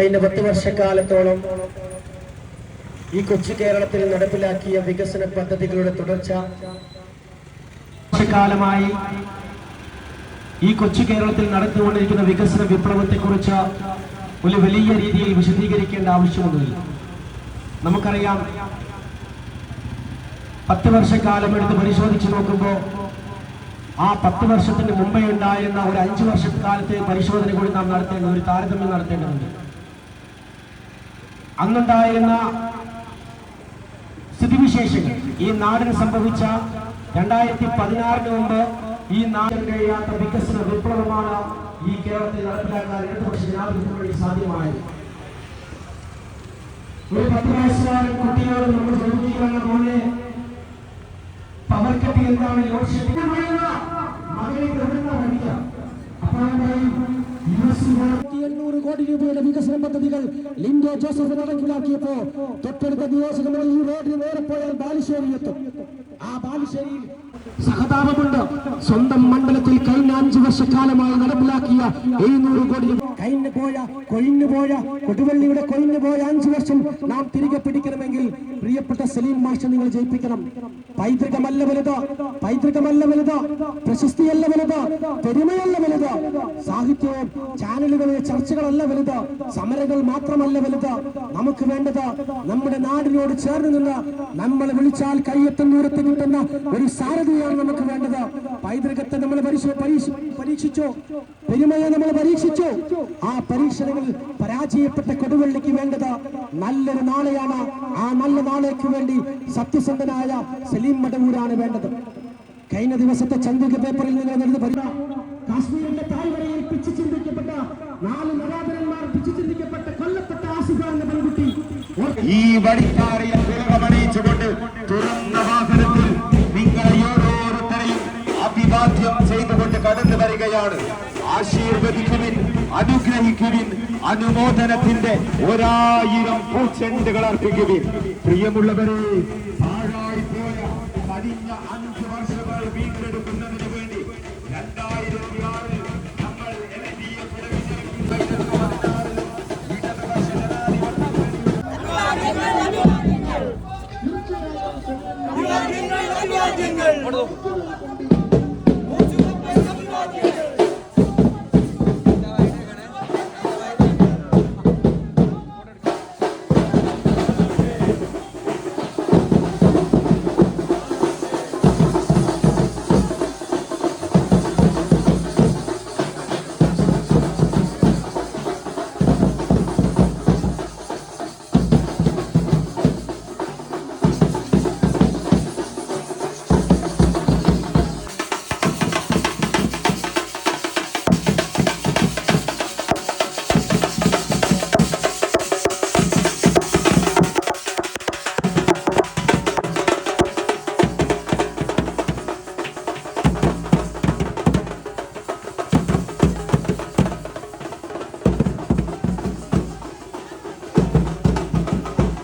കഴിഞ്ഞ 10 വർഷക്കാലത്തോളം ഈ കൊച്ചു കേരളത്തിൽ നടപ്പിലാക്കിയ വികസന പദ്ധതികളുടെ തുടർച്ച വർഷക്കാലമായി ഈ കൊച്ചു കേരളത്തിൽ നടത്തിക്കൊണ്ടിരിക്കുന്ന വികസന വിപ്ലവത്തെക്കുറിച്ച് ഒരു വലിയ രീതിയിൽ വിശദീകരിക്കേണ്ട ആവശ്യമൊന്നുമില്ല. നമുക്കറിയാം, 10 വർഷക്കാലം എടുത്ത് പരിശോധിച്ച് നോക്കുമ്പോൾ ആ 10 വർഷത്തിന് മുമ്പേ ഉണ്ടായിരുന്ന ഒരു 5 വർഷക്കാലത്തെ പരിശോധന കൂടി നാം നടത്തേണ്ട ഒരു താരതമ്യം നടത്തേണ്ടതുണ്ട്. അന്നുണ്ടായിരുന്ന സ്ഥിതിവിശേഷങ്ങൾ, ഈ നാടിന് സംഭവിച്ച 2016 മുമ്പ് ഈ നാടിന് കഴിയാത്ത വികസന വിപ്ലവമാണ് ഈ കേരളത്തിൽ നടപ്പിലാക്കാൻ ഇടതുപക്ഷ ജനാധിപത്യം വഴി സാധ്യമായത്. ഒരു 10 വയസ്സുകാരൻ കുട്ടിയോട് നമ്മൾ ചോദിക്കുകയാണ്, പോലെ പവർ കട്ട് എന്താണ്, ലോഡ് ഷെഡിംഗ് മകനെ പഠിക്കാം. അപ്പോൾ 800 കോടി രൂപയുടെ വികസന പദ്ധതികൾ ലിൻഡോ ജോസഫ് നടപ്പിലാക്കിയപ്പോ തൊട്ടടുത്ത നിയോജകമണ്ഡലം ഈ റോഡിന് നേരെ പോയാൽ ബാലുശ്ശേരി എത്തും. ആ ബാലുശ്ശേരിയിൽ സഹതാപമുണ്ട്. സ്വന്തം മണ്ഡലത്തിൽ കഴിഞ്ഞ 5 വർഷക്കാലമായി നടപ്പിലാക്കിയ 700 കോടി കൊഴിഞ്ഞുപോയ കൊടുവള്ളിയുടെ കൊഴിഞ്ഞുപോയ 5 വർഷം നാം തിരികെ പിടിക്കണമെങ്കിൽ പ്രിയപ്പെട്ട സലീം മാഷ് നിങ്ങൾ ജയിപ്പിക്കണം. പൈതൃകമല്ല വലുത്, പ്രശസ്തിയല്ല വലുത്, പെരുമയല്ല വലുത്, സാഹിത്യവും ചാനലുകളിലെ ചർച്ചകളല്ല വലുത്, സമരങ്ങൾ മാത്രമല്ല വലുത്. നമുക്ക് വേണ്ടത് നമ്മുടെ നാടിനോട് ചേർന്ന് നിന്ന് നമ്മളെ വിളിച്ചാൽ കയ്യെത്തും ദൂരത്ത് കിട്ടുന്ന ഒരു സാരഥിയാണ് നമുക്ക് വേണ്ടത്. പൈതൃകത്തെ നമ്മൾ പരീക്ഷിച്ചു, പെരുമയെ നമ്മൾ പരീക്ഷിച്ചു. ആ പരീക്ഷണങ്ങളിൽ പരാജയപ്പെട്ട കൊടുവള്ളിക്ക് വേണ്ടത് നല്ലൊരു നാളെയാണ്. ആ നല്ല നാളേക്ക് വേണ്ടി സത്യസന്ധനായ സലീം മടവൂരാണ് വേണ്ടത്. കഴിഞ്ഞ ദിവസത്തെ ചന്ദ്രിക പേപ്പറിൽ നിന്ന് കാശ്മീരിന്റെ താഴ്വരയിൽ പിച്ചു ചിന്തിക്കപ്പെട്ട 4 നരാധനന്മാർ പിച്ചു ചിന്തിക്കപ്പെട്ട കൊല്ലപ്പെട്ട ആസിഫ എന്ന പെൺകുട്ടി ഈ വടിക്കാറിയ തുറമണിയിച്ചുകൊണ്ട് തുറന്ന വാഹനത്തിൽ നിങ്ങളെ ഓരോരുത്തരെയും അഭിവാദ്യം ചെയ്തുകൊണ്ട് കടന്നു വരികയാണ്. ആശീർവദിക്കുവിൻ, അനുഗ്രഹിക്കുവിൻ, അനുമോദനത്തിന്റെ 1000 പൂച്ചെണ്ടുകൾ അർപ്പിക്കുവിൻ. പ്രിയമുള്ളവരെ, പാഴായിപ്പോയ കഴിഞ്ഞ 5 വർഷങ്ങൾ വീണ്ടെടുക്കുന്നതിന് വേണ്ടി 2006 നമ്മൾ